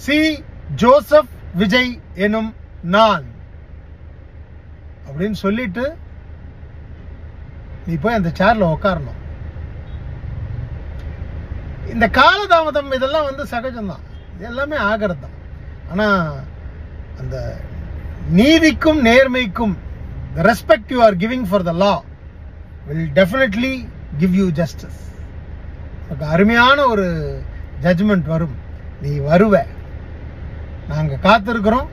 C Joseph Vijay எனும் நான் அப்படின்னு சொல்லிட்டு நீ போய் அந்த சேர்ல உட்காரணும். இந்த காலதாமதம் இதெல்லாம் வந்து சகஜம்தான், இது எல்லாமே ஆகிறது தான். ஆனா அந்த நீதிக்கும் நேர்மைக்கும் the respect you are giving for the law will definitely give you justice. அருமையான ஒரு ஜட்ஜ்மெண்ட் வரும், நீ வருவ. நாங்க காத்திருக்கிறோம்.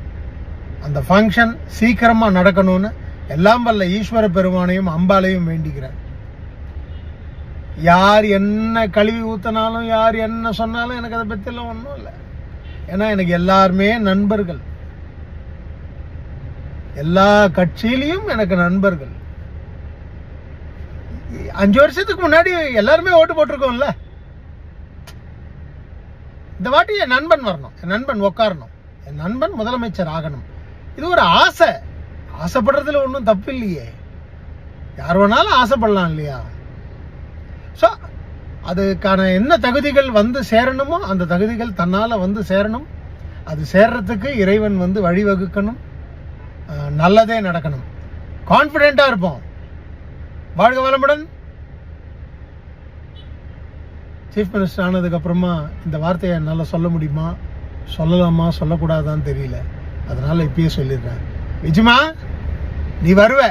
அந்த ஃபங்க்ஷன் சீக்கிரமா நடக்கணும்னு எல்லாம் வல்ல ஈஸ்வர பெருமானையும் அம்பாலையும் வேண்டிக்கிறேன். யார் என்ன கழுவி ஊத்தினாலும் யார் என்ன சொன்னாலும் எனக்கு அதை பற்றியெல்லாம் ஒன்றும் இல்லை. ஏன்னா எனக்கு எல்லாருமே நண்பர்கள், எல்லா கட்சியிலையும் எனக்கு நண்பர்கள். 5 வருஷத்துக்கு முன்னாடி எல்லாருமே ஓட்டு போட்டிருக்கோம்ல. இந்த வாட்டி என் நண்பன் வரணும், என் நண்பன் உட்காரணும், என் நண்பன் முதலமைச்சர் ஆகணும். இது ஒரு ஆசை. ஆசைப்படுறதுல ஒன்றும் தப்பு இல்லையே, யார் வேணாலும் ஆசைப்படலாம் இல்லையா? ஸோ அதுக்கான என்ன தகுதிகள் வந்து சேரணுமோ அந்த தகுதிகள் தன்னால் வந்து சேரணும். அது சேர்றதுக்கு இறைவன் வந்து வழிவகுக்கணும். நல்லதே நடக்கணும். கான்ஃபிடென்ட்டா இருப்போம். வாழ்க வளமுடன். சீஃப் மினிஸ்டர் ஆனதுக்கு அப்புறமா இந்த வார்த்தையை என்னால் சொல்ல முடியுமா, சொல்லலாமா, சொல்லக்கூடாதான்னு தெரியல. அதனால இப்பயே சொல்லிடுறேன். விஜயமா, நீ வருவ.